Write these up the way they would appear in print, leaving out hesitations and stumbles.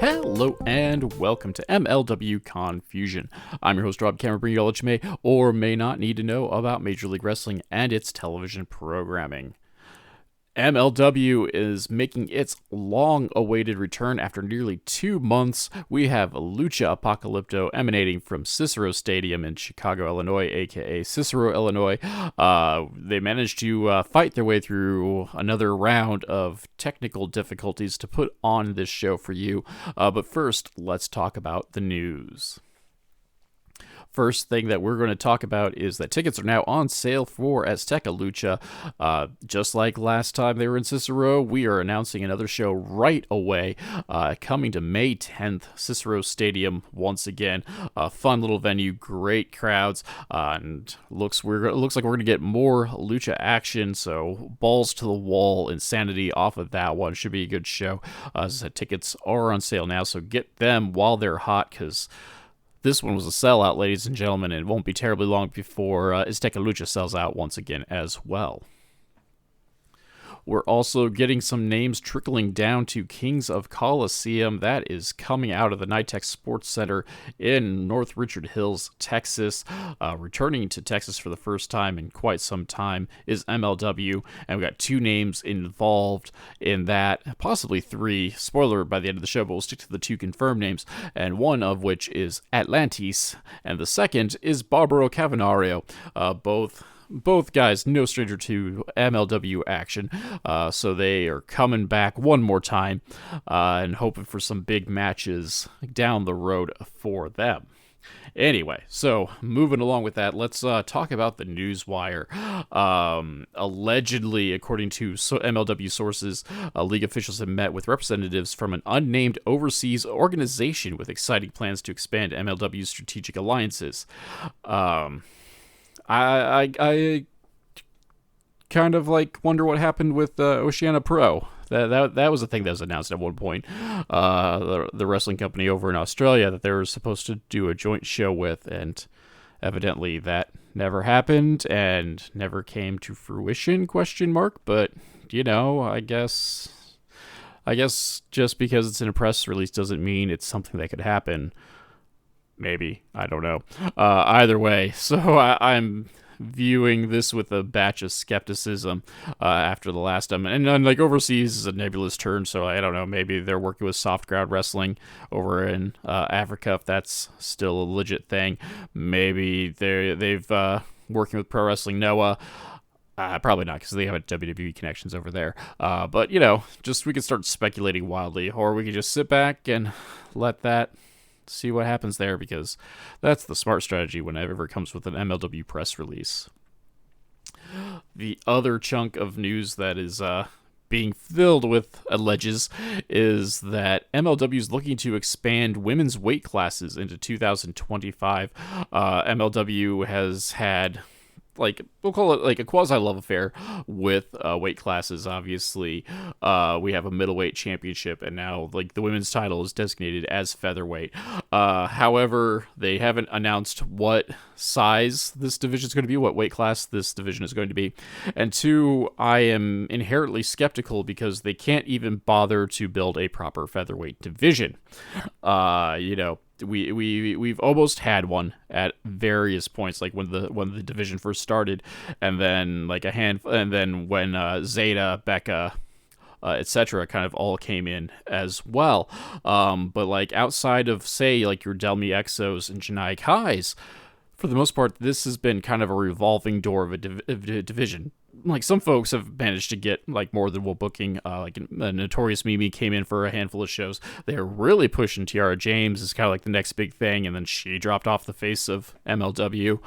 Hello and welcome to MLW Confusion. I'm your host Rob Cameron, bringing you all that you may or may not need to know about Major League Wrestling and its television programming. MLW is making its long-awaited return after nearly 2 months. We have Lucha Apocalypto emanating from Cicero Stadium in Chicago, Illinois, aka Cicero, Illinois. They managed to fight their way through another round of technical difficulties to put on this show for you. But first, let's talk about the news. First thing that we're going to talk about is that tickets are now on sale for Azteca Lucha. Just like last time they were in Cicero, we are announcing another show right away, coming to May 10th, Cicero Stadium once again. Fun little venue, great crowds, and looks like we're going to get more Lucha action, so balls to the wall insanity off of that one. Should be a good show. As I said, tickets are on sale now, so get them while they're hot, because this one was a sellout, ladies and gentlemen, and it won't be terribly long before Azteca Lucha sells out once again as well. We're also getting some names trickling down to Kings of Coliseum. That is coming out of the NITEX Sports Center in North Richard Hills, Texas. Returning to Texas for the first time in quite some time is MLW, and we got 2 names involved in that, possibly 3. Spoiler by the end of the show, but we'll stick to the 2 confirmed names, and one of which is Atlantis, and the second is Barbaro Cavanario. Both guys, no stranger to MLW action, so they are coming back one more time and hoping for some big matches down the road for them. Anyway, so moving along with that, let's talk about the Newswire. Allegedly, according to MLW sources, league officials have met with representatives from an unnamed overseas organization with exciting plans to expand MLW's strategic alliances. I kind of like wonder what happened with Oceania Pro. That was a thing that was announced at one point. The wrestling company over in Australia that they were supposed to do a joint show with, and evidently that never happened and never came to fruition, ? But, you know, I guess just because it's in a press release doesn't mean it's something that could happen. Maybe. I don't know. Either way, so I'm viewing this with a batch of skepticism after the last time. And like overseas is a nebulous term, so I don't know. Maybe they're working with soft crowd wrestling over in Africa, if that's still a legit thing. Maybe they've working with Pro Wrestling Noah. Probably not, because they have WWE connections over there. But, you know, just we could start speculating wildly, or we could just sit back and let that see what happens there, because that's the smart strategy whenever it comes with an MLW press release. The other chunk of news that is being filled with alleges is that MLW is looking to expand women's weight classes into 2025. MLW has had, like, we'll call it like a quasi-love affair with weight classes. Obviously, we have a middleweight championship, and now like the women's title is designated as featherweight. However, they haven't announced what size this division is going to be, what weight class this division is going to be. And 2, I am inherently skeptical because they can't even bother to build a proper featherweight division. You know, we've almost had one at various points, like when the division first started, and then like and then when Zeta, Becca, etc. kind of all came in as well. But like outside of, say, like your Delmi Exos and Janai Kais, for the most part, this has been kind of a revolving door of a division. Like, some folks have managed to get like more than one booking. Like Notorious Mimi came in for a handful of shows. They're really pushing Tiara James as kind of like the next big thing, and then she dropped off the face of MLW,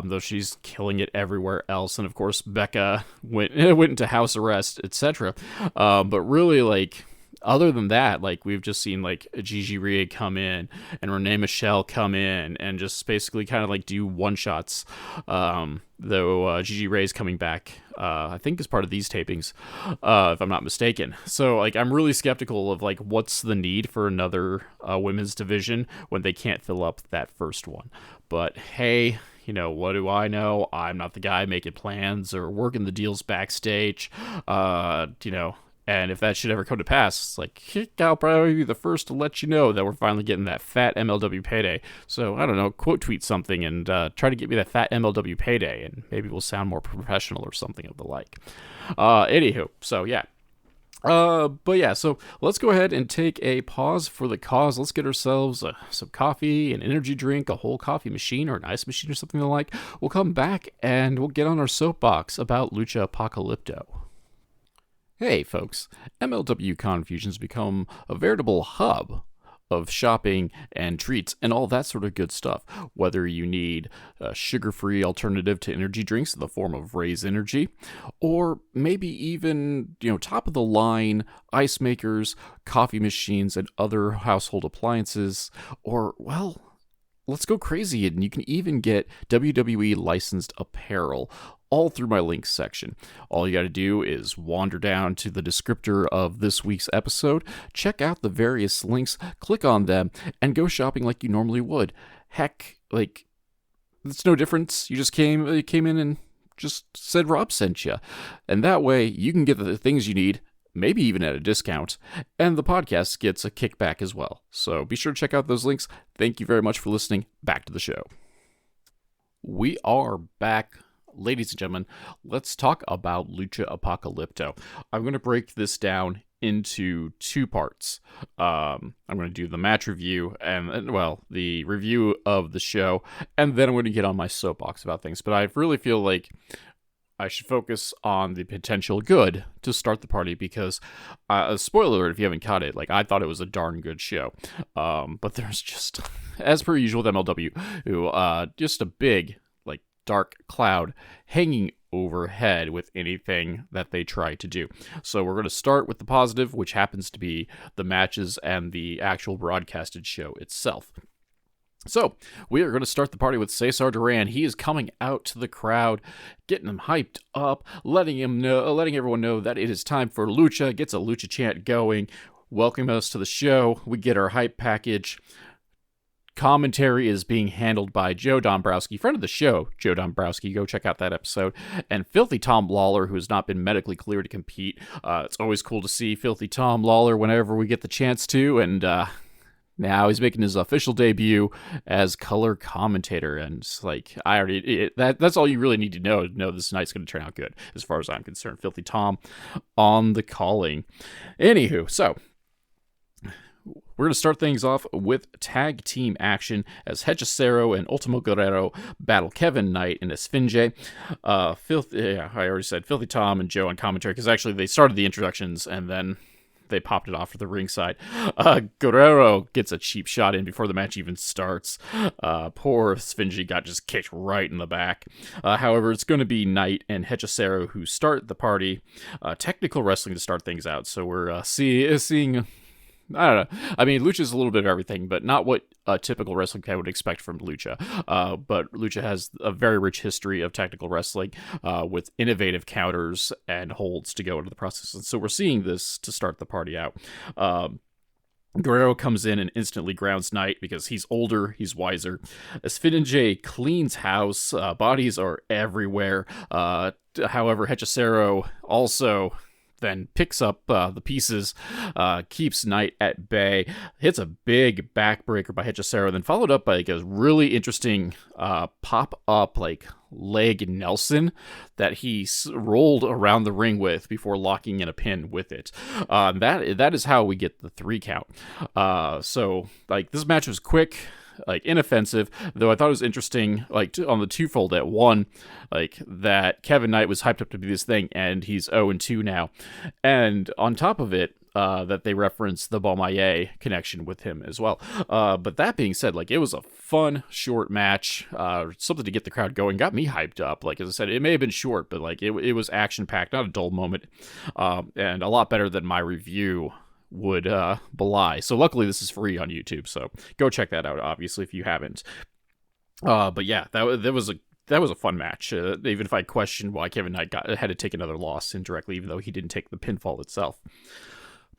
though she's killing it everywhere else. And of course, Becca went into house arrest, etc. But really, like, other than that, like, we've just seen like Gigi Rie come in and Renee Michelle come in and just basically kind of like do one-shots. Though Gigi Rie's coming back, I think, as part of these tapings, if I'm not mistaken. So, like, I'm really skeptical of, like, what's the need for another women's division when they can't fill up that first one. But, hey, you know, what do I know? I'm not the guy making plans or working the deals backstage. You know, And if that should ever come to pass, it's like, I'll probably be the first to let you know that we're finally getting that fat MLW payday. So, I don't know, quote tweet something and try to get me that fat MLW payday, and maybe we'll sound more professional or something of the like. Anywho, so yeah. But yeah, so let's go ahead and take a pause for the cause. Let's get ourselves some coffee, an energy drink, a whole coffee machine or an ice machine or something like. We'll come back and we'll get on our soapbox about Lucha Apocalypto. Hey folks, MLW Confusion's become a veritable hub of shopping and treats and all that sort of good stuff. Whether you need a sugar-free alternative to energy drinks in the form of Raise Energy, or maybe even, top of the line ice makers, coffee machines, and other household appliances, or, well, let's go crazy and you can even get WWE licensed apparel all through my links section. All you got to do is wander down to the descriptor of this week's episode, check out the various links, click on them, and go shopping like you normally would. Heck, it's no difference. You just came in and just said Rob sent you. And that way, you can get the things you need, maybe even at a discount, and the podcast gets a kickback as well. So be sure to check out those links. Thank you very much for listening. Back to the show. We are back. Ladies and gentlemen, let's talk about Lucha Apocalypto. I'm going to break this down into two parts. I'm going to do the match review and the review of the show, and then I'm going to get on my soapbox about things. But I really feel like I should focus on the potential good to start the party because, spoiler alert if you haven't caught it, I thought it was a darn good show. But there's just, as per usual with MLW, just a big, dark cloud hanging overhead with anything that they try to do. So we're going to start with the positive, which happens to be the matches and the actual broadcasted show itself. So we are going to start the party with Cesar Duran. He is coming out to the crowd, getting them hyped up, letting everyone know that it is time for Lucha, gets a Lucha chant going, welcome us to the show. We get our hype package. Commentary is being handled by Joe Dombrowski, friend of the show, Joe Dombrowski. Go check out that episode. And Filthy Tom Lawler, who has not been medically cleared to compete. It's always cool to see Filthy Tom Lawler whenever we get the chance to. And now he's making his official debut as color commentator. And it's that's all you really need to know this night's going to turn out good, as far as I'm concerned. Filthy Tom on the calling. Anywho, so we're going to start things off with tag team action as Hechicero and Ultimo Guerrero battle Kevin Knight and Esfinge. I already said Filthy Tom and Joe on commentary, because actually they started the introductions and then they popped it off for the ringside. Guerrero gets a cheap shot in before the match even starts. Poor Esfinge got just kicked right in the back. However, it's going to be Knight and Hechicero who start the party. Technical wrestling to start things out, so we're seeing... I don't know. I mean, Lucha's a little bit of everything, but not what a typical wrestling fan would expect from Lucha. But Lucha has a very rich history of technical wrestling with innovative counters and holds to go into the process. And so we're seeing this to start the party out. Guerrero comes in and instantly grounds Knight because he's older, he's wiser. Esfinge cleans house, bodies are everywhere. However, Hechicero also then picks up the pieces, keeps Knight at bay, hits a big backbreaker by Hechicero, then followed up by a really interesting pop-up leg Nelson that he rolled around the ring with before locking in a pin with it. That is how we get the 3 count. So this match was quick, inoffensive, though I thought it was interesting, on the twofold at one, that Kevin Knight was hyped up to be this thing, and he's 0-2 now. And on top of it, that they reference the Baumaye connection with him as well. But that being said, it was a fun, short match, something to get the crowd going, got me hyped up. As I said, it may have been short, but it was action-packed, not a dull moment, and a lot better than my review would belie. So luckily this is free on YouTube, so go check that out, obviously, if you haven't. But yeah, that was a fun match, even if I questioned why Kevin Knight had to take another loss indirectly, even though he didn't take the pinfall itself.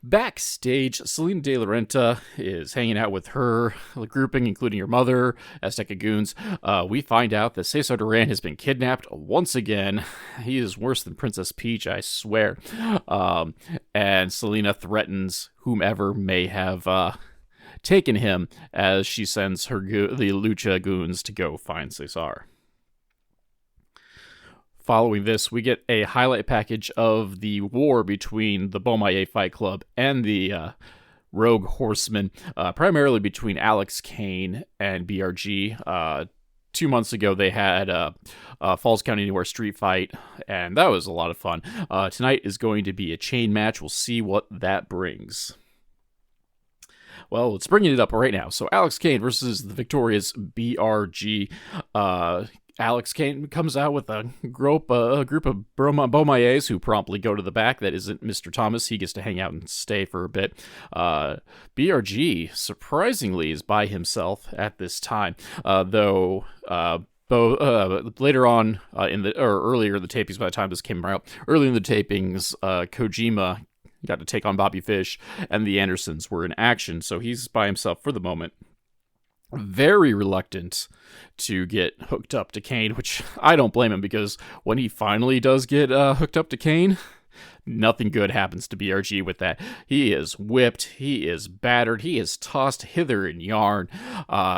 Backstage, Selena De La Renta is hanging out with her grouping, including her mother, Azteca Goons. We find out that Cesar Duran has been kidnapped once again. He is worse than Princess Peach, I swear. And Selena threatens whomever may have taken him as she sends the Lucha Goons to go find Cesar. Following this, we get a highlight package of the war between the Beaumaye Fight Club and the Rogue Horsemen, primarily between Alex Kane and BRG. 2 months ago, they had a Falls County Anywhere street fight, and that was a lot of fun. Tonight is going to be a chain match. We'll see what that brings. Well, let's bring it up right now. So Alex Kane versus the victorious BRG. Alex Kane comes out with a group of Beaumayes who promptly go to the back. That isn't Mr. Thomas. He gets to hang out and stay for a bit. BRG, surprisingly, is by himself at this time, though... later on earlier in the tapings, by the time this came out, early in the tapings, Kojima got to take on Bobby Fish, and the Andersons were in action, so he's by himself for the moment. Very reluctant to get hooked up to Kane, which I don't blame him, because when he finally does get hooked up to Kane, nothing good happens to BRG with that. He is whipped, he is battered, he is tossed hither and yon.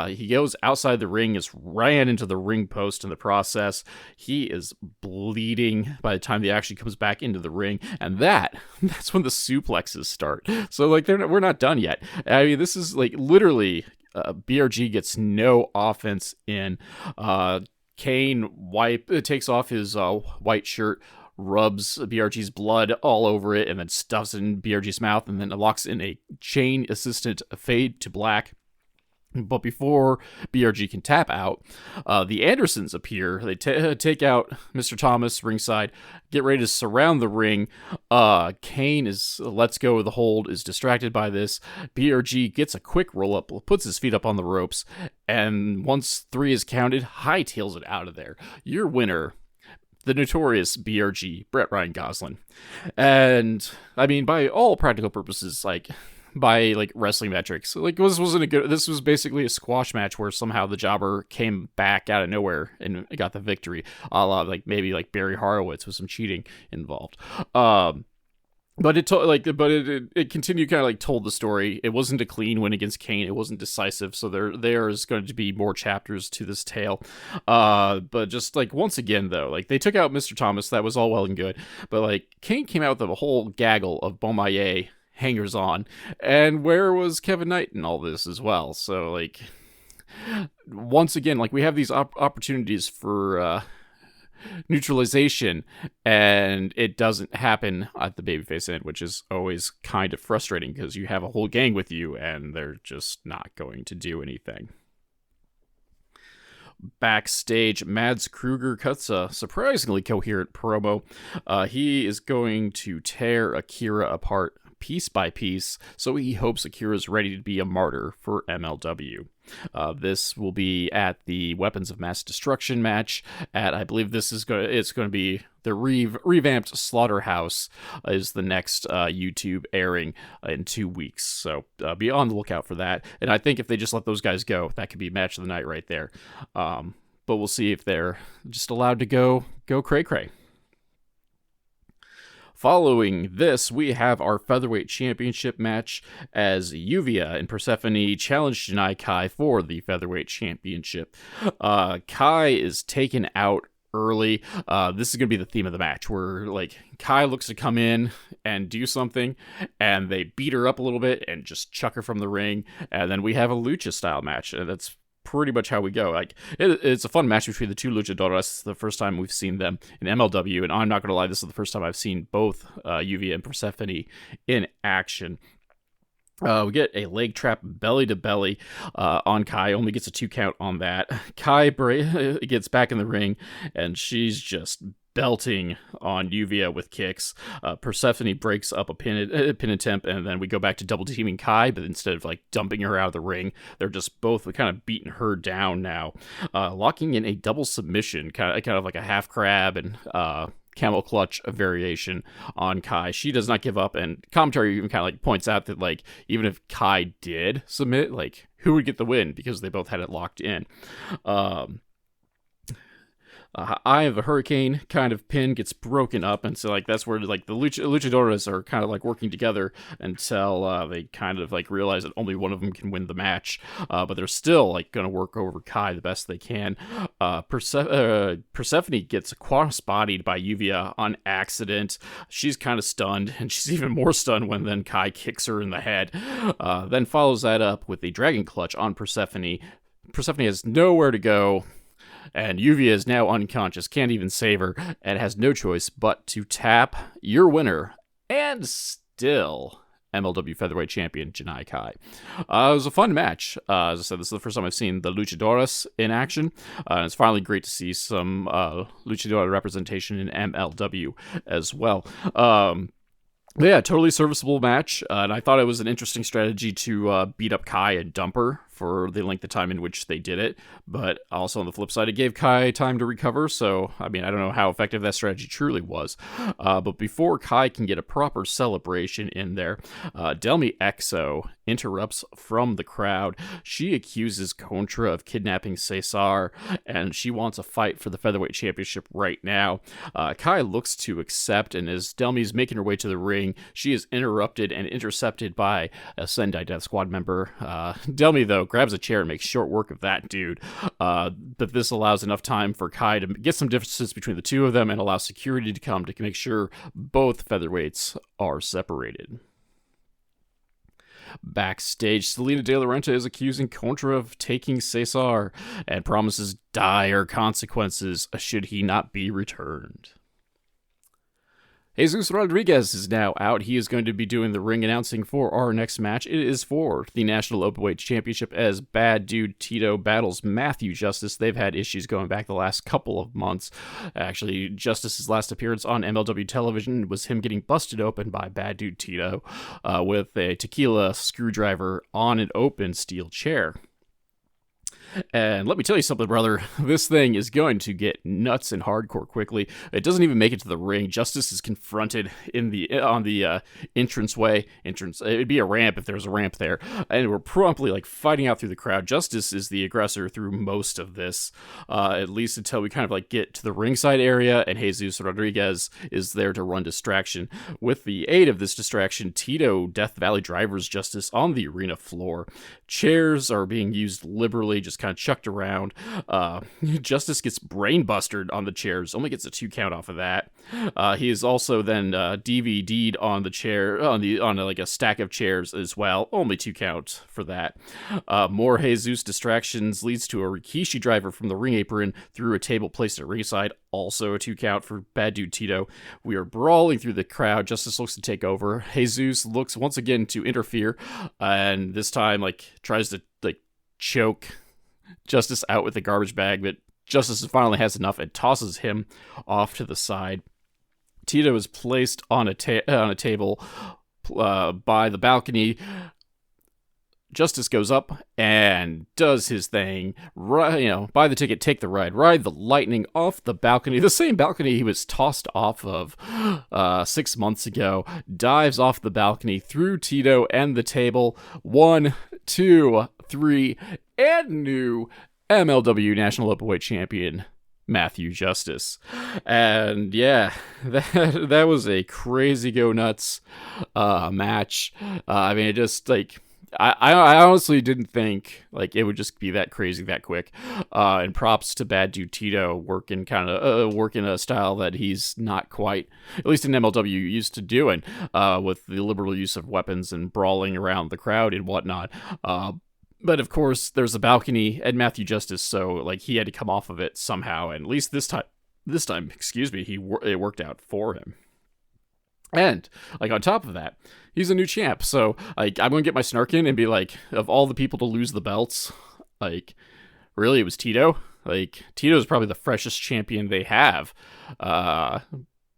He goes outside the ring, is ran into the ring post in the process. He is bleeding by the time he actually comes back into the ring, and that's when the suplexes start. So we're not done yet. I mean, this is literally BRG gets no offense in. Kane takes off his white shirt, rubs BRG's blood all over it, and then stuffs it in BRG's mouth, and then locks in a chain assistant fade to black. But before BRG can tap out, the Andersons appear. They take out Mr. Thomas ringside, get ready to surround the ring. Kane lets go of the hold, is distracted by this. BRG gets a quick roll-up, puts his feet up on the ropes, and once 3 is counted, hightails it out of there. Your winner, the notorious BRG, Brett Ryan Goslin. And, I mean, by all practical purposes, by wrestling metrics, this was basically a squash match where somehow the jobber came back out of nowhere and got the victory, a la maybe Barry Horowitz with some cheating involved. But it continued, kind of told the story. It wasn't a clean win against Kane. It wasn't decisive. So there is going to be more chapters to this tale. But just once again though, they took out Mr. Thomas. That was all well and good. But Kane came out with a whole gaggle of Beaumaye hangers on, and where was Kevin Knight in all this as well? So once again, we have these opportunities for neutralization, and it doesn't happen at the babyface end, which is always kind of frustrating because you have a whole gang with you and they're just not going to do anything. Backstage, Mads Kruger cuts a surprisingly coherent promo. He is going to tear Akira apart piece by piece, so he hopes Akira's ready to be a martyr for MLW. This will be at the Weapons of Mass Destruction match. I believe it's going to be the revamped Slaughterhouse is the next YouTube airing in 2 weeks. So be on the lookout for that. And I think if they just let those guys go, that could be match of the night right there. But we'll see if they're just allowed to go cray-cray. Following this, we have our Featherweight Championship match as Yuvia and Persephone challenge Janai Kai for the Featherweight Championship. Kai is taken out early. This is going to be the theme of the match, where Kai looks to come in and do something, and they beat her up a little bit and just chuck her from the ring, and then we have a lucha style match, and that's pretty much how we go. It's a fun match between the two luchadoras. It's the first time we've seen them in MLW, and I'm not gonna lie, this is the first time I've seen both Yuvia and Persephone in action. We get a leg trap belly to belly on Kai. Only gets a 2 count on that. Kai gets back in the ring, and she's just belting on Yuvia with kicks. Persephone breaks up a pin attempt, and then we go back to double teaming Kai, but instead of dumping her out of the ring, they're just both kind of beating her down now. Locking in a double submission, kind of like a half crab, and camel clutch variation on Kai. She does not give up, and commentary even kind of like points out that like even if Kai did submit, like who would get the win because they both had it locked in. Eye of a Hurricane kind of pin gets broken up, and so like that's where like the luchadores are kind of like working together until they kind of like realize that only one of them can win the match, but they're still like gonna work over Kai the best they can. Persephone gets cross-bodied by Yuvia on accident. She's kind of stunned, and she's even more stunned when then Kai kicks her in the head. Then follows that up with a dragon clutch on Persephone. Persephone has nowhere to go, and Yuvia is now unconscious, can't even save her, and has no choice but to tap your winner, and still MLW Featherweight Champion, Janai Kai. It was a fun match. As I said, this is the first time I've seen the Luchadores in action, and it's finally great to see some Luchador representation in MLW as well. Yeah, totally serviceable match, and I thought it was an interesting strategy to beat up Kai and dump her for the length of time in which they did it, but also on the flip side, it gave Kai time to recover, so, I mean, I don't know how effective that strategy truly was, but before Kai can get a proper celebration in there, Delmi Exo interrupts from the crowd. She accuses Contra of kidnapping Cesar, and she wants a fight for the Featherweight Championship right now. Kai looks to accept, and as Delmi's making her way to the ring, she is interrupted and intercepted by a Sendai Death Squad member. Delmi, though, grabs a chair and makes short work of that dude. But this allows enough time for Kai to get some distance between the two of them and allow security to come to make sure both featherweights are separated. Backstage, Selena De La Renta is accusing Contra of taking Cesar and promises dire consequences should he not be returned. Jesus Rodriguez is now out. He is going to be doing the ring announcing for our next match. It is for the National Openweight Championship as Bad Dude Tito battles Matthew Justice. They've had issues going back the last couple of months. Actually, Justice's last appearance on MLW television was him getting busted open by Bad Dude Tito with a tequila screwdriver on an open steel chair. And let me tell you something, brother. This thing is going to get nuts and hardcore quickly. It doesn't even make it to the ring. Justice is confronted on the entranceway. It'd be a ramp if there was a ramp there. And we're promptly like fighting out through the crowd. Justice is the aggressor through most of this, at least until we kind of like get to the ringside area, and Jesus Rodriguez is there to run distraction. With the aid of this distraction, Tito Death Valley drivers Justice on the arena floor. Chairs are being used liberally, just kind of chucked around. Justice gets brainbustered on the chairs, only gets a 2 count off of that. He is also then DVD'd on the chair, on like a stack of chairs as well, only 2 count for that. More Jesus distractions leads to a Rikishi driver from the ring apron through a table placed at ringside, also a 2 count for Bad Dude Tito. We are brawling through the crowd. Justice looks to take over. Jesus looks once again to interfere, and this time like tries to like choke Justice out with a garbage bag, but Justice finally has enough and tosses him off to the side. Tito is placed on a table by the balcony. Justice goes up and does his thing. Buy the ticket, take the ride. Ride the lightning off the balcony. The same balcony he was tossed off of 6 months ago. Dives off the balcony through Tito and the table. 1, 2, 3, and new MLW National Openweight Champion Matthew Justice. And yeah, that was a crazy go nuts match. I mean, it just like I honestly didn't think like it would just be that crazy that quick. And props to Bad Dude Tito working a style that he's not quite, at least in MLW, used to doing, with the liberal use of weapons and brawling around the crowd and whatnot. But of course, there's a balcony and Matthew Justice, so like he had to come off of it somehow. And at least this time, it worked out for him. And like on top of that, he's a new champ. So like I'm gonna get my snark in and be like, of all the people to lose the belts, like really it was Tito. Like Tito's probably the freshest champion they have.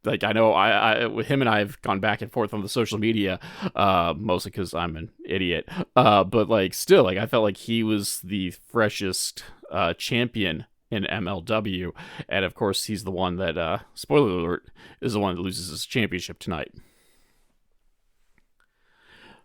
Like I know I with him and I have gone back and forth on the social media, mostly because I'm an idiot. But like still, like I felt like he was the freshest champion in MLW. And of course, he's the one that, spoiler alert, is the one that loses his championship tonight.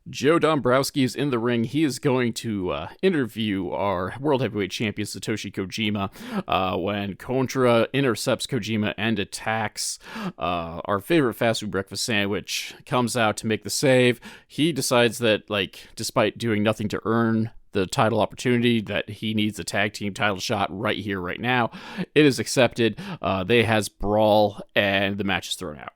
Joe Dombrowski is in the ring. He is going to interview our World Heavyweight Champion Satoshi Kojima when Contra intercepts Kojima and attacks. Our favorite fast food breakfast sandwich comes out to make the save. He decides that, like, despite doing nothing to earn the title opportunity, that he needs a tag team title shot right here, right now. It is accepted. They has brawl, and the match is thrown out.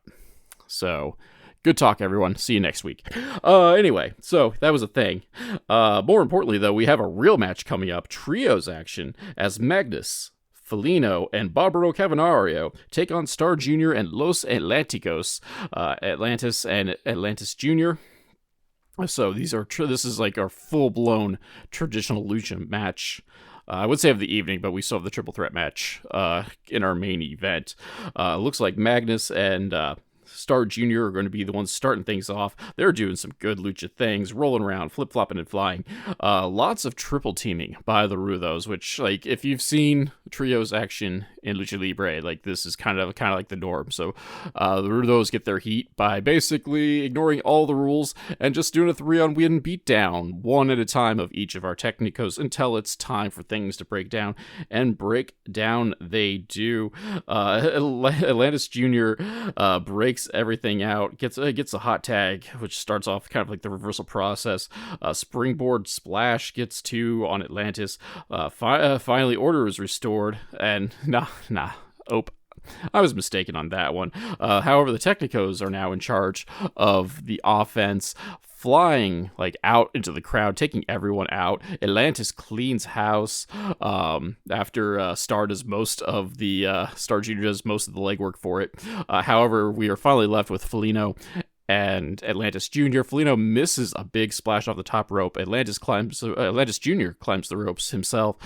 So, good talk, everyone. See you next week. Anyway, so that was a thing. More importantly, though, we have a real match coming up. Trios action as Magnus, Felino, and Barbaro Cavanario take on Star Jr. and Los Atlanticos, Atlantis and Atlantis Jr. So this is like our full-blown traditional lucha match. I would say of the evening, but we still have the triple threat match in our main event. Looks like Magnus and Star Jr. are going to be the ones starting things off. They're doing some good lucha things, rolling around, flip-flopping and flying. Lots of triple teaming by the Rudos, which, like, if you've seen trios action in Lucha Libre, like, this is kind of like the norm. So the Rudos get their heat by basically ignoring all the rules and just doing a 3-on-1 beatdown, one at a time of each of our Technicos until it's time for things to break down. And break down they do. Atlantis Jr. Breaks everything out, gets a hot tag, which starts off kind of like the reversal process. Springboard splash gets 2 on Atlantis. Finally, order is restored, and I was mistaken on that one. However, the Technicos are now in charge of the offense, flying like out into the crowd, taking everyone out. Atlantis cleans house after Star Jr. does most of the legwork for it. However, we are finally left with Felino and Atlantis Jr. Felino misses a big splash off the top rope. Atlantis Jr. climbs the ropes himself,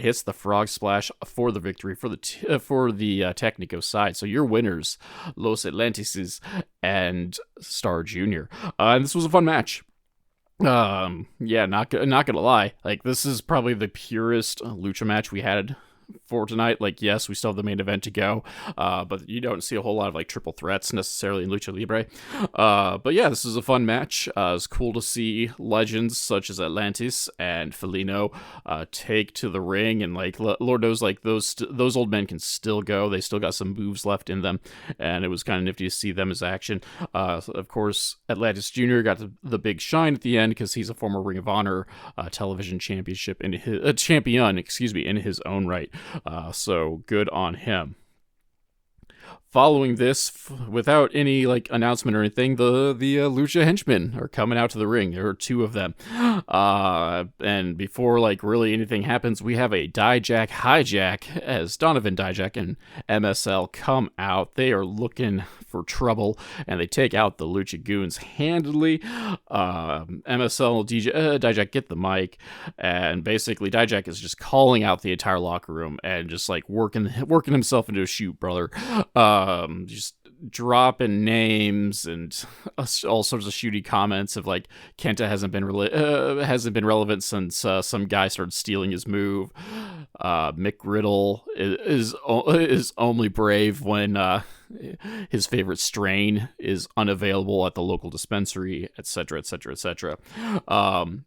hits the frog splash for the victory for the Technico side. So your winners, Los Atlantises and Star Jr. And this was a fun match. Not gonna lie, like, this is probably the purest lucha match we had for tonight. Like, yes, we still have the main event to go, but you don't see a whole lot of like triple threats necessarily in Lucha Libre. But yeah, this is a fun match. It's cool to see legends such as Atlantis and Felino take to the ring, and like Lord knows, like those old men can still go. They still got some moves left in them, and it was kind of nifty to see them as action. Of course, Atlantis Jr. got the big shine at the end because he's a former Ring of Honor television championship in his champion, in his own right. So good on him. Following this, without any like announcement or anything, the Lucha henchmen are coming out to the ring. There are 2 of them, and before like really anything happens, we have a Dijak hijack as Donovan Dijak and MSL come out. They are looking for trouble, and they take out the Lucha Goons handily. MSL Dijak get the mic, and basically Dijak is just calling out the entire locker room and just like working himself into a shoot, brother. Just dropping names and all sorts of shooty comments of like Kenta hasn't been relevant since some guy started stealing his move. Mick Riddle is only brave when his favorite strain is unavailable at the local dispensary, etc., etc., etc.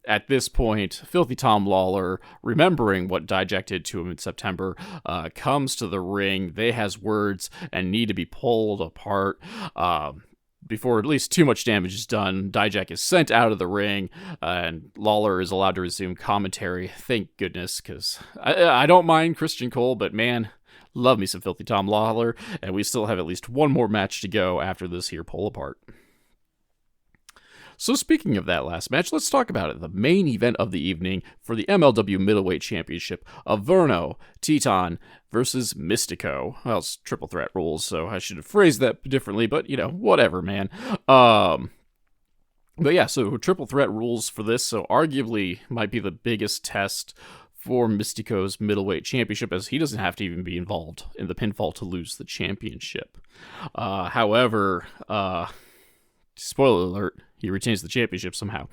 At this point, Filthy Tom Lawler, remembering what Dijak did to him in September, comes to the ring. They has words and need to be pulled apart. Before at least too much damage is done, Dijak is sent out of the ring, and Lawler is allowed to resume commentary. Thank goodness, because I don't mind Christian Cole, but man, love me some Filthy Tom Lawler, and we still have at least one more match to go after this here pull apart. So speaking of that last match, let's talk about it. The main event of the evening for the MLW Middleweight Championship, Averno Titan versus Mistico. Well, it's triple threat rules, so I should have phrased that differently, but whatever, man. But yeah, so triple threat rules for this, so arguably might be the biggest test for Mistico's middleweight championship, as he doesn't have to even be involved in the pinfall to lose the championship. However, spoiler alert, he retains the championship somehow.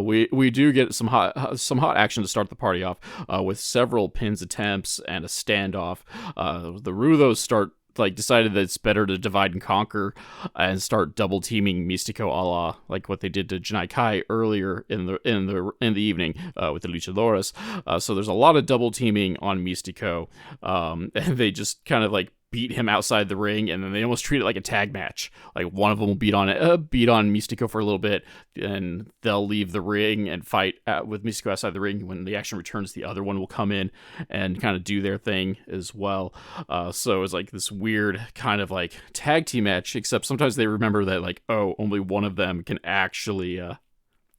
We do get some hot action to start the party off with several pins attempts and a standoff. The Rudos decided that it's better to divide and conquer and start double teaming Mistico a la like what they did to Janai Kai earlier in the evening with the Luchadores. So there's a lot of double teaming on Mistico, and they just kind of like beat him outside the ring, and then they almost treat it like a tag match. Like one of them will beat on Mistico for a little bit, and they'll leave the ring and fight with Mistico outside the ring. When the action returns, the other one will come in and kind of do their thing as well. So it's like this weird kind of like tag team match, except sometimes they remember that like, oh, only one of them can actually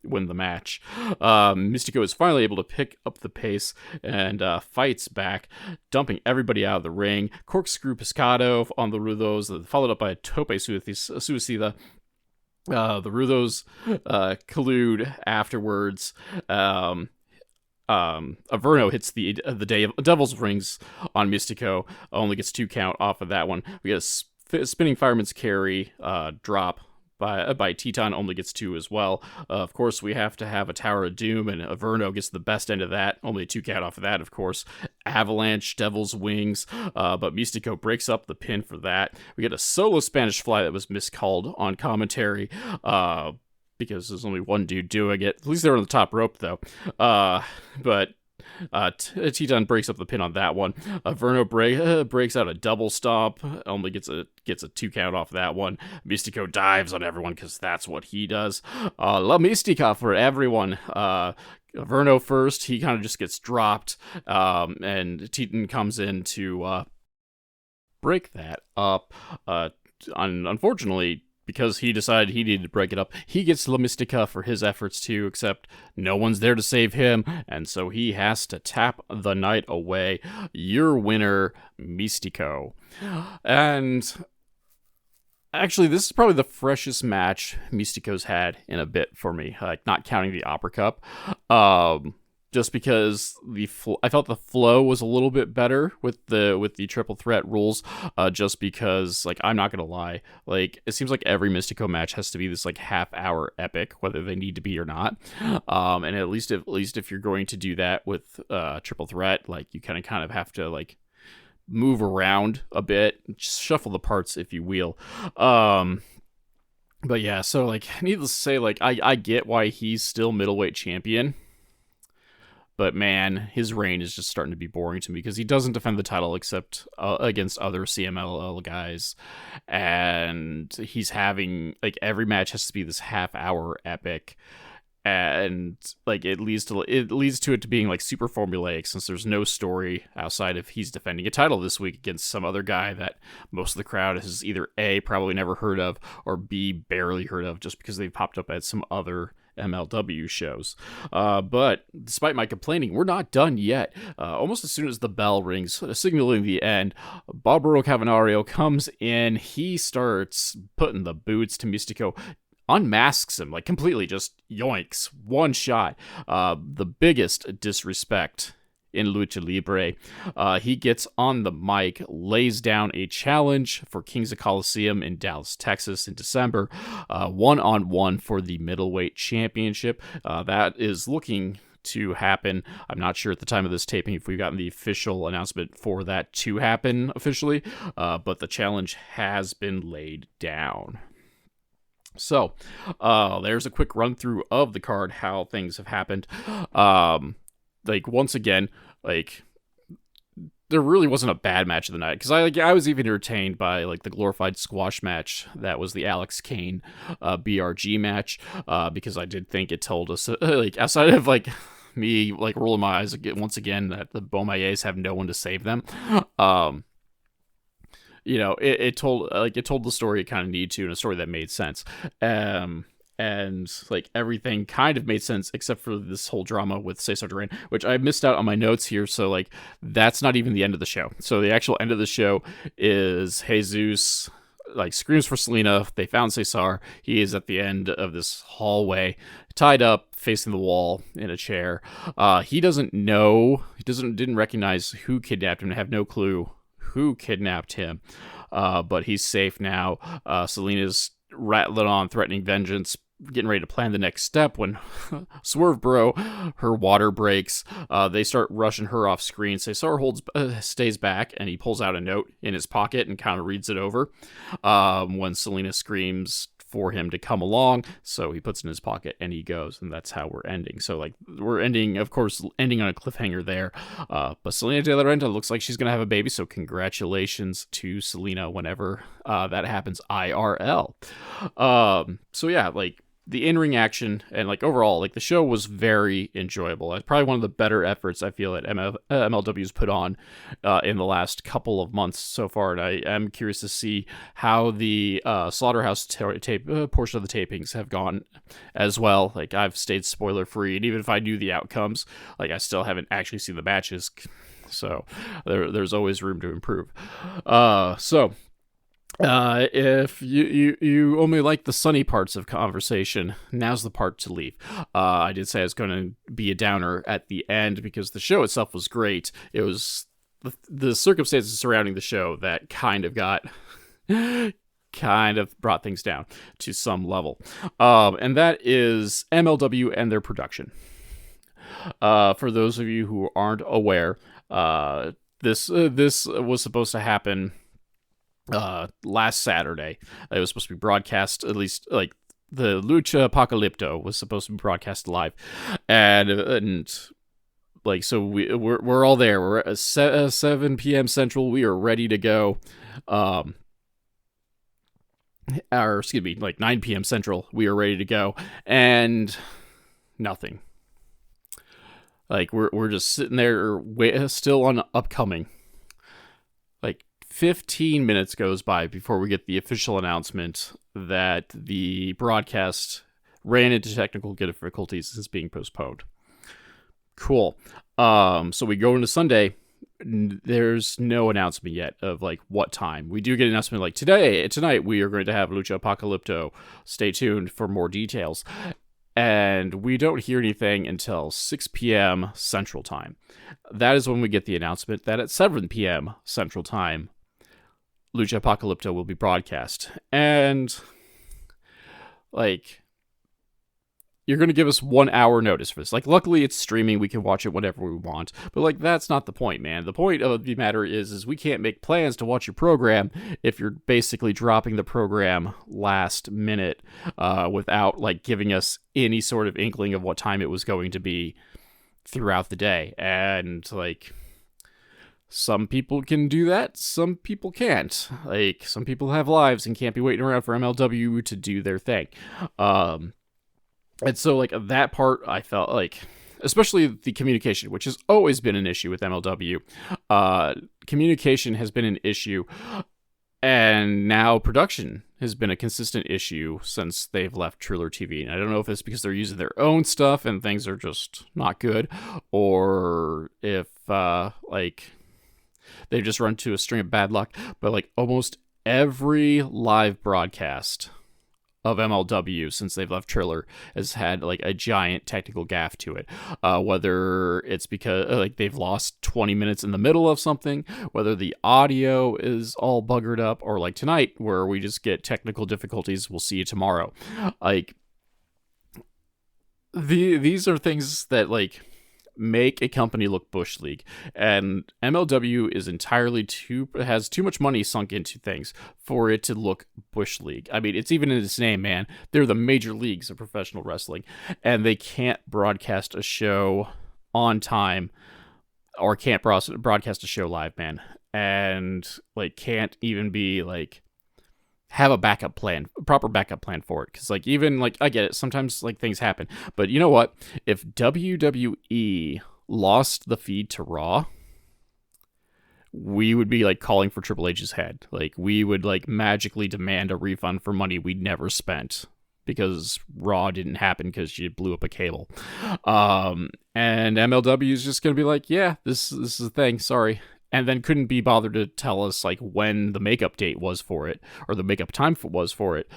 win the match. Mistico is finally able to pick up the pace and fights back, dumping everybody out of the ring. Corkscrew Pescado on the Rudos, followed up by a Tope Suicida. The Rudos collude afterwards. Averno hits the Day of Devil's Rings on Mistico, only gets 2 count off of that one. We get a spinning fireman's carry drop by Titan, only gets 2 as well. Of course, we have to have a Tower of Doom, and Averno gets the best end of that, only a 2 count off of that, of course. Avalanche, Devil's Wings, but Mistico breaks up the pin for that. We get a solo Spanish Fly that was miscalled on commentary, because there's only one dude doing it. At least they were on the top rope, though. But Titan breaks up the pin on that one. Averno breaks out a double stomp, only gets a 2 count off that one. Mistico dives on everyone because that's what he does. La Mistica for everyone. Averno first, he kind of just gets dropped, and Titan comes in to break that up. Unfortunately, because he decided he needed to break it up, he gets La Mistica for his efforts too, except no one's there to save him, and so he has to tap the night away. Your winner, Mistico. And actually, this is probably the freshest match Mistico's had in a bit for me, like not counting the Opera Cup. Just because I felt the flow was a little bit better with the triple threat rules. Just because, like, I'm not gonna lie, like it seems like every Mistico match has to be this like half-hour epic, whether they need to be or not. And at least if you're going to do that with triple threat, like you kind of have to like move around a bit, just shuffle the parts, if you will. But yeah, so like needless to say, like I get why he's still middleweight champion. But man, his reign is just starting to be boring to me because he doesn't defend the title except against other CMLL guys. And he's having, like, every match has to be this half-hour epic. And, like, it leads to it being, like, super formulaic since there's no story outside of he's defending a title this week against some other guy that most of the crowd has either A, probably never heard of, or B, barely heard of just because they've popped up at some other MLW shows. But despite my complaining, we're not done yet. Almost as soon as the bell rings, signaling the end, Barbaro Cavanario comes in. He starts putting the boots to Mistico, unmasks him, like completely just yoinks, one shot. The biggest disrespect in Lucha Libre. He gets on the mic, lays down a challenge for Kings of Coliseum in Dallas, Texas in December, 1-on-1 for the Middleweight Championship. That is looking to happen. I'm not sure at the time of this taping if we've gotten the official announcement for that to happen officially, but the challenge has been laid down. So, there's a quick run through of the card, how things have happened. Like, once again, like, there really wasn't a bad match of the night, because I was even entertained by, like, the glorified squash match that was the Alex Kane BRG match, because I did think it told us, like, outside of, like, me, like, rolling my eyes once again that the Beaumayers have no one to save them, you know, it told the story it kind of needed to, and a story that made sense. And like everything kind of made sense except for this whole drama with Cesar Duran, which I missed out on my notes here. So like that's not even the end of the show. So the actual end of the show is Jesus like screams for Selena. They found Cesar. He is at the end of this hallway, tied up, facing the wall in a chair. He doesn't know. Didn't recognize who kidnapped him. Have no clue who kidnapped him. But he's safe now. Selena's rattling on, threatening vengeance, getting ready to plan the next step when Swerve Bro, her water breaks. They start rushing her off screen. Cesar stays back, and he pulls out a note in his pocket and kind of reads it over. When Selena screams for him to come along, so he puts it in his pocket and he goes, and that's how we're ending. So like we're ending on a cliffhanger there. But Selena De La Renta looks like she's gonna have a baby, so congratulations to Selena whenever that happens IRL. So yeah, like the in-ring action and like overall, like the show was very enjoyable. It's probably one of the better efforts I feel that MLW's put on in the last couple of months so far, and I am curious to see how the Slaughterhouse tape portion of the tapings have gone as well. Like I've stayed spoiler free, and even if I knew the outcomes, like I still haven't actually seen the matches, so there's always room to improve. If you only like the sunny parts of conversation, now's the part to leave. I did say I was going to be a downer at the end because the show itself was great. It was the circumstances surrounding the show that kind of brought things down to some level. And that is MLW and their production. For those of you who aren't aware, this was supposed to happen last Saturday. It was supposed to be broadcast, at least like the Lucha Apocalypto was supposed to be broadcast live, and like so we're all there. We're at 7 p.m. Central. We are ready to go. Or excuse me, like 9 p.m. Central. We are ready to go, and nothing. Like we're just sitting there, still on upcoming. Like 15 minutes goes by before we get the official announcement that the broadcast ran into technical difficulties and is being postponed. Cool. So we go into Sunday. There's no announcement yet of like what time. We do get an announcement like tonight we are going to have Lucha Apocalypto. Stay tuned for more details. And we don't hear anything until 6 p.m. Central Time. That is when we get the announcement that at 7 p.m. Central Time, Lucha Apocalypto will be broadcast. And, like, you're going to give us 1 hour notice for this. Like, luckily it's streaming. We can watch it whenever we want. But, like, that's not the point, man. The point of the matter is we can't make plans to watch your program if you're basically dropping the program last minute without, like, giving us any sort of inkling of what time it was going to be throughout the day. And, like, some people can do that. Some people can't. Like, some people have lives and can't be waiting around for MLW to do their thing. And so, like, that part, I felt like, especially the communication, which has always been an issue with MLW. Communication has been an issue, and now production has been a consistent issue since they've left Triller TV. And I don't know if it's because they're using their own stuff and things are just not good, or if, like, they've just run into a string of bad luck. But, like, almost every live broadcast of MLW since they've left Triller has had like a giant technical gaffe to it, whether it's because like they've lost 20 minutes in the middle of something, whether the audio is all buggered up, or like tonight where we just get technical difficulties. We'll see you tomorrow. Like these are things that like make a company look bush league, and MLW is has too much money sunk into things for it to look bush league. I mean, it's even in its name, man. They're the major leagues of professional wrestling, and they can't broadcast a show on time, or can't broadcast a show live, man, and like can't even be like have a proper backup plan for it. Because like, even like, I get it, sometimes like things happen, but you know what, if WWE lost the feed to Raw, we would be like calling for Triple H's head. Like, we would like magically demand a refund for money we never spent because Raw didn't happen because you blew up a cable. And MLW is just gonna be like, yeah, this is the thing, sorry. And then couldn't be bothered to tell us like when the makeup date was for it, or the makeup time was for it,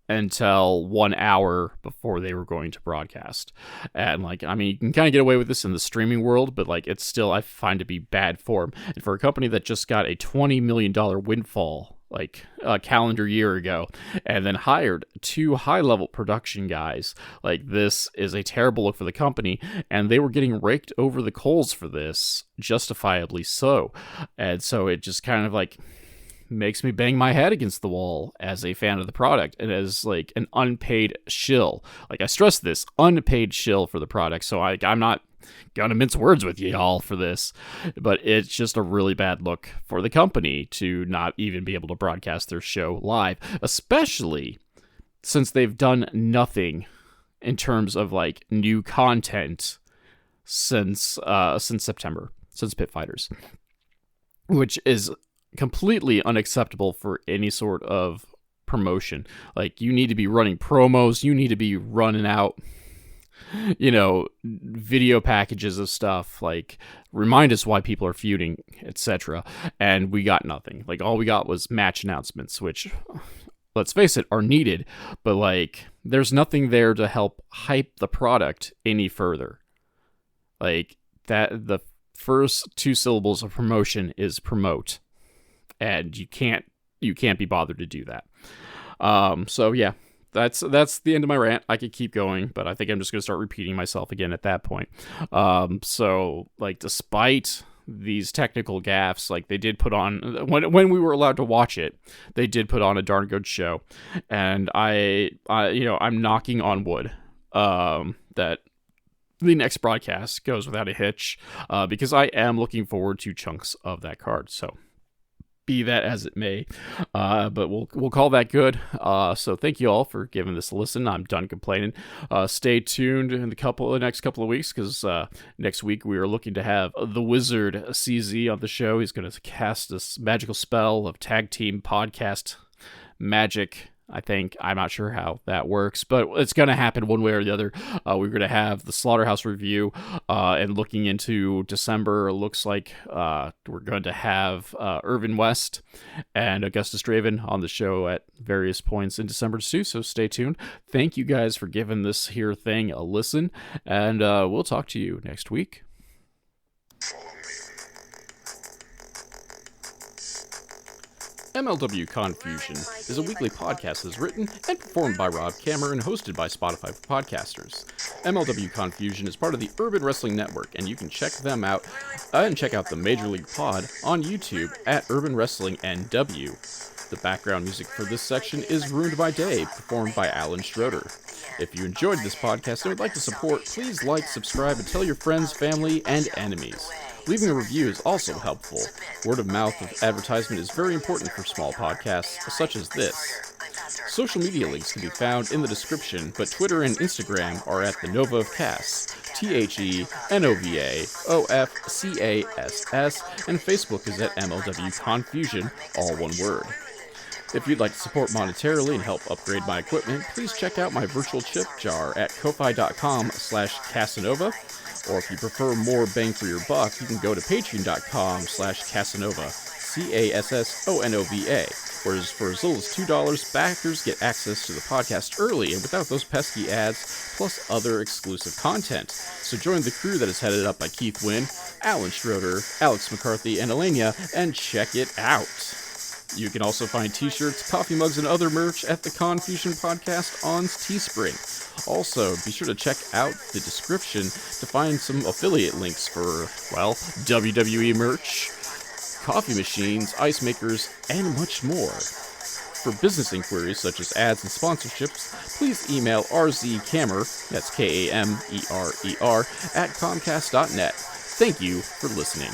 until 1 hour before they were going to broadcast. And like, I mean, you can kind of get away with this in the streaming world, but like, it's still, I find, to be bad form. And for a company that just got a $20 million windfall like a calendar year ago, and then hired 2 high-level production guys. Like, this is a terrible look for the company, and they were getting raked over the coals for this, justifiably so. And so it just kind of like makes me bang my head against the wall as a fan of the product and as like an unpaid shill. Like, I stress this, unpaid shill for the product. So I'm not gonna mince words with y'all for this, but it's just a really bad look for the company to not even be able to broadcast their show live, especially since they've done nothing in terms of like new content since September, since Pit Fighters, which is completely unacceptable for any sort of promotion. Like, you need to be running promos, you need to be running out, you know, video packages of stuff, like, remind us why people are feuding, etc. And we got nothing. Like, all we got was match announcements, which, let's face it, are needed, but like, there's nothing there to help hype the product any further. Like, that, the first 2 syllables of promotion is promote. And you can't be bothered to do that. So yeah, that's the end of my rant. I could keep going, but I think I'm just going to start repeating myself again at that point. So like, despite these technical gaffes, like, they did put on, when we were allowed to watch it, they did put on a darn good show. And I you know, I'm knocking on wood that the next broadcast goes without a hitch, because I am looking forward to chunks of that card. So be that as it may, but we'll call that good. So thank you all for giving this a listen. I'm done complaining. Stay tuned in the next couple of weeks, because next week we are looking to have the Wizard CZ on the show. He's going to cast this magical spell of tag team podcast magic, I think. I'm not sure how that works, but it's going to happen one way or the other. We're going to have the Slaughterhouse review, and looking into December, it looks like we're going to have Irvin West and Augustus Draven on the show at various points in December too, so stay tuned. Thank you guys for giving this here thing a listen, and we'll talk to you next week. MLW Confusion is a weekly podcast that is written and performed by Rob Kammer and hosted by Spotify for podcasters. MLW Confusion is part of the Urban Wrestling Network, and you can check them out and check out the Major League Pod on YouTube at Urban Wrestling NW. The background music for this section is Ruined by Day, performed by Alan Schroeder. If you enjoyed this podcast and would like to support, please like, subscribe, and tell your friends, family, and enemies. Leaving a review is also helpful. Word of mouth of advertisement is very important for small podcasts such as this. Social media links can be found in the description, but Twitter and Instagram are at the Nova of Cass, TheNovaofCass, and Facebook is at MLW Confusion, all one word. If you'd like to support monetarily and help upgrade my equipment, please check out my virtual chip jar at ko-fi.com/Casanova. Or if you prefer more bang for your buck, you can go to patreon.com/Casanova, CASSONOVA, where for as little as $2, backers get access to the podcast early and without those pesky ads, plus other exclusive content. So join the crew that is headed up by Keith Wynn, Alan Schroeder, Alex McCarthy, and Elenia, and check it out. You can also find t-shirts, coffee mugs, and other merch at the Confusion Podcast on Teespring. Also, be sure to check out the description to find some affiliate links for, well, WWE merch, coffee machines, ice makers, and much more. For business inquiries such as ads and sponsorships, please email rzkammer, that's Kamerer, at comcast.net. Thank you for listening.